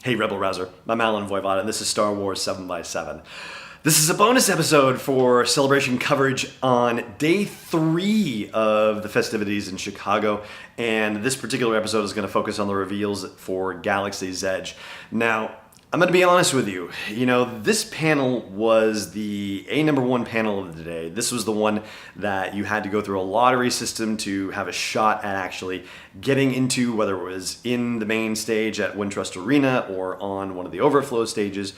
Hey Rebel Rouser, I'm Alan Voivod and this is Star Wars 7x7. This is a bonus episode for celebration coverage on day 3 of the festivities in Chicago, and this particular episode is going to focus on the reveals for Galaxy's Edge. Now, I'm going to be honest with you, this panel was the number 1 panel of the day. This was the one that you had to go through a lottery system to have a shot at actually getting into, whether it was in the main stage at Wintrust Arena or on one of the overflow stages.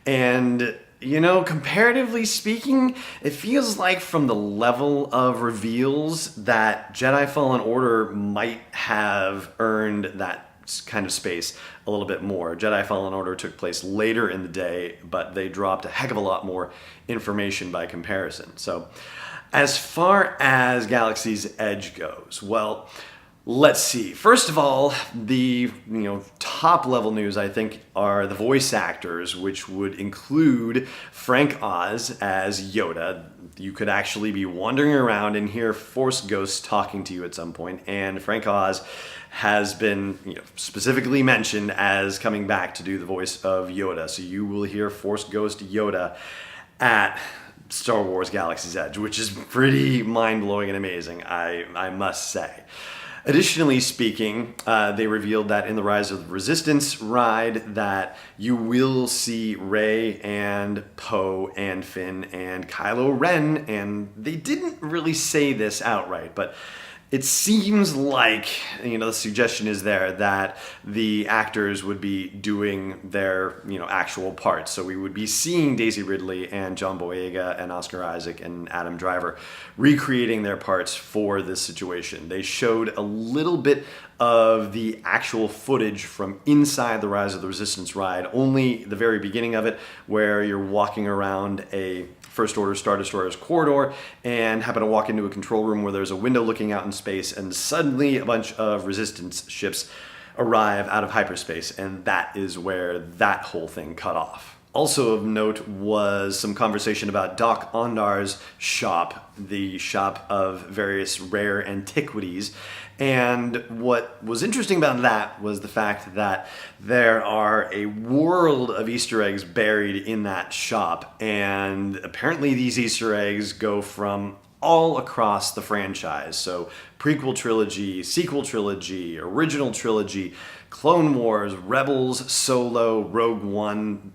And comparatively speaking, it feels like from the level of reveals that Jedi Fallen Order might have earned that kind of space a little bit more. Jedi Fallen Order took place later in the day, but they dropped a heck of a lot more information by comparison. So as far as Galaxy's Edge goes, well, let's see. First of all, the top level news, I think, are the voice actors, which would include Frank Oz as Yoda. You could actually be wandering around and hear Force ghosts talking to you at some point, and Frank Oz has been specifically mentioned as coming back to do the voice of Yoda. So you will hear Force Ghost Yoda at Star Wars Galaxy's Edge, which is pretty mind-blowing and amazing, I must say. Additionally speaking, they revealed that in the Rise of the Resistance ride that you will see Rey and Poe and Finn and Kylo Ren, and they didn't really say this outright, but it seems like, the suggestion is there that the actors would be doing their, actual parts. So we would be seeing Daisy Ridley and John Boyega and Oscar Isaac and Adam Driver recreating their parts for this situation. They showed a little bit of the actual footage from inside the Rise of the Resistance ride, only the very beginning of it, where you're walking around a First Order Star Destroyer's corridor and happen to walk into a control room where there's a window looking out in space, and suddenly a bunch of Resistance ships arrive out of hyperspace, and that is where that whole thing cut off. Also of note was some conversation about Doc Ondar's shop, the shop of various rare antiquities. And what was interesting about that was the fact that there are a world of Easter eggs buried in that shop. And apparently these Easter eggs go from all across the franchise. So prequel trilogy, sequel trilogy, original trilogy, Clone Wars, Rebels, Solo, Rogue One.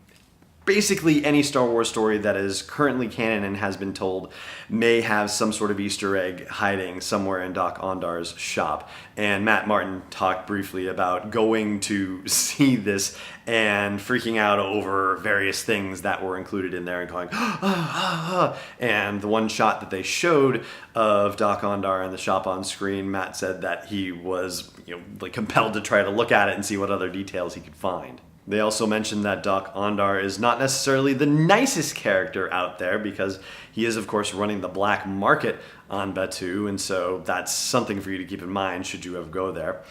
Basically, any Star Wars story that is currently canon and has been told may have some sort of Easter egg hiding somewhere in Doc Ondar's shop. And Matt Martin talked briefly about going to see this and freaking out over various things that were included in there and going, And the one shot that they showed of Doc Ondar in the shop on screen, Matt said that he was compelled to try to look at it and see what other details he could find. They also mentioned that Doc Ondar is not necessarily the nicest character out there because he is, of course, running the black market on Batuu, and so that's something for you to keep in mind should you ever go there.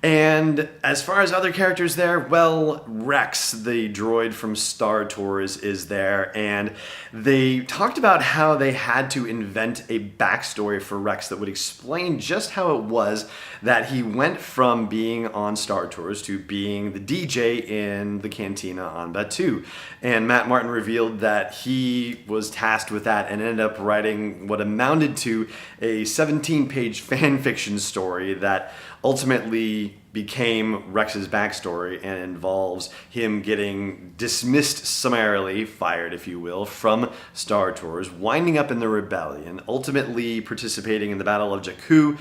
And as far as other characters there, well, Rex, the droid from Star Tours, is there, and they talked about how they had to invent a backstory for Rex that would explain just how it was that he went from being on Star Tours to being the DJ in the cantina on Batuu. And Matt Martin revealed that he was tasked with that and ended up writing what amounted to a 17-page fan fiction story that ultimately became Rex's backstory and involves him getting dismissed summarily, fired if you will, from Star Tours, winding up in the rebellion, ultimately participating in the Battle of Jakku,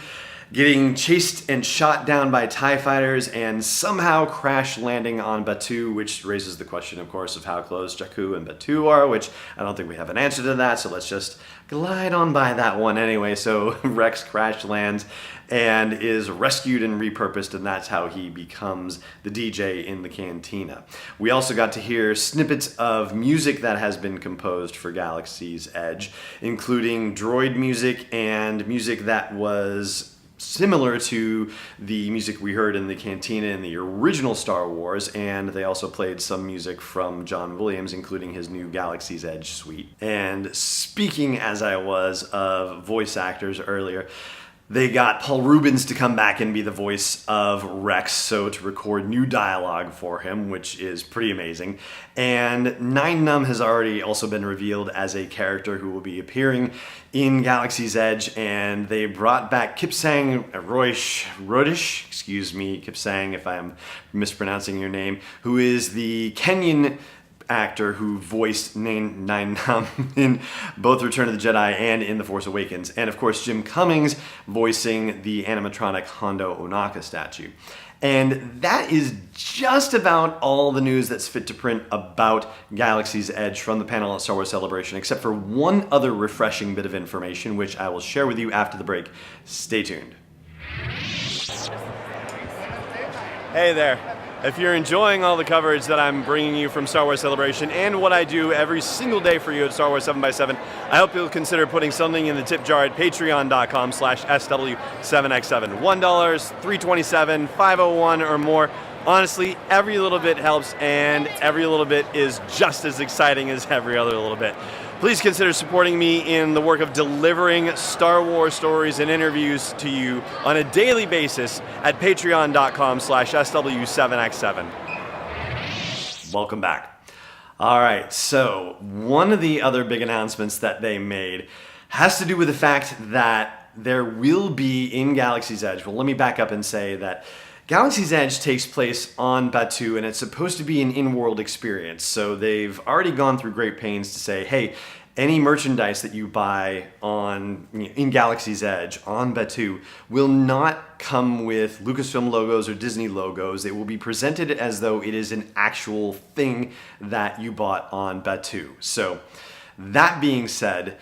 getting chased and shot down by TIE fighters, and somehow crash landing on Batuu, which raises the question, of course, of how close Jakku and Batuu are, which I don't think we have an answer to that, so let's just glide on by that one anyway. So Rex crash lands and is rescued and repurposed, and that's how he becomes the DJ in the cantina. We also got to hear snippets of music that has been composed for Galaxy's Edge, including droid music and music that was similar to the music we heard in the cantina in the original Star Wars, and they also played some music from John Williams, including his new Galaxy's Edge suite. And speaking, as I was, of voice actors earlier, They got Paul Rubens to come back and be the voice of Rex, so to record new dialogue for him, which is pretty amazing. And Nine Numb has already also been revealed as a character who will be appearing in Galaxy's Edge, and they brought back Kipsang Rodish, excuse me, Kipsang if I'm mispronouncing your name, who is the Kenyan actor who voiced Nine Numb in both Return of the Jedi and in The Force Awakens. And of course, Jim Cummings voicing the animatronic Hondo Ohnaka statue. And that is just about all the news that's fit to print about Galaxy's Edge from the panel at Star Wars Celebration, except for one other refreshing bit of information, which I will share with you after the break. Stay tuned. Hey there. If you're enjoying all the coverage that I'm bringing you from Star Wars Celebration and what I do every single day for you at Star Wars 7x7, I hope you'll consider putting something in the tip jar at patreon.com/SW7x7. $1, $3.27, $5.01 or more. Honestly, every little bit helps, and every little bit is just as exciting as every other little bit. Please consider supporting me in the work of delivering Star Wars stories and interviews to you on a daily basis at patreon.com/SW7x7. Welcome back. All right, so one of the other big announcements that they made has to do with the fact that there will be in Galaxy's Edge. Well, let me back up and say that Galaxy's Edge takes place on Batuu, and it's supposed to be an in-world experience. So they've already gone through great pains to say, hey, any merchandise that you buy in Galaxy's Edge on Batuu will not come with Lucasfilm logos or Disney logos. It will be presented as though it is an actual thing that you bought on Batuu. So that being said,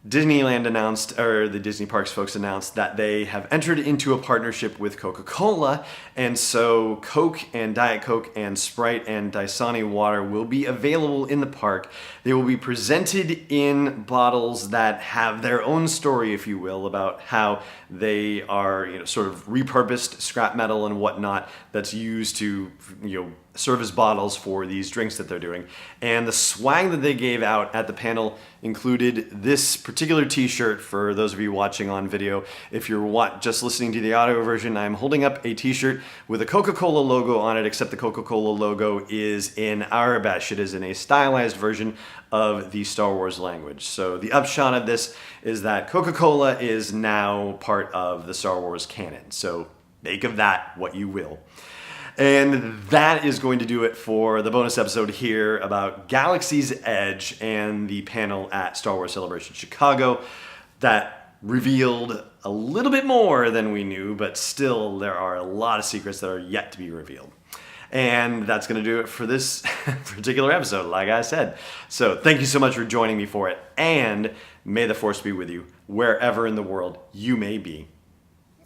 Disneyland announced, or the Disney Parks folks announced, that they have entered into a partnership with Coca-Cola, and so Coke and Diet Coke and Sprite and Dasani water will be available in the park. They will be presented in bottles that have their own story, if you will, about how they are, sort of repurposed scrap metal and whatnot that's used to, serve as bottles for these drinks that they're doing. And the swag that they gave out at the panel included this particular t-shirt for those of you watching on video. If you're just listening to the audio version, I'm holding up a t-shirt with a Coca-Cola logo on it, except the Coca-Cola logo is in Arabic. It is in a stylized version of the Star Wars language. So the upshot of this is that Coca-Cola is now part of the Star Wars canon. So make of that what you will. And that is going to do it for the bonus episode here about Galaxy's Edge and the panel at Star Wars Celebration Chicago that revealed a little bit more than we knew, but still there are a lot of secrets that are yet to be revealed. And that's going to do it for this particular episode, like I said. So thank you so much for joining me for it, and may the Force be with you wherever in the world you may be.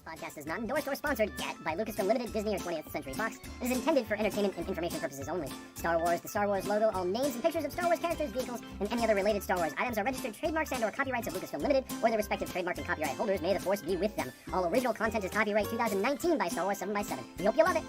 Podcast is not endorsed or sponsored yet by Lucasfilm Limited, Disney, or 20th Century Fox. It is intended for entertainment and information purposes only. Star Wars, the Star Wars logo, all names and pictures of Star Wars characters, vehicles, and any other related Star Wars items are registered trademarks and/or copyrights of Lucasfilm Limited or their respective trademark and copyright holders. May the Force be with them. All original content is copyright 2019 by Star Wars 7x7. We hope you love it.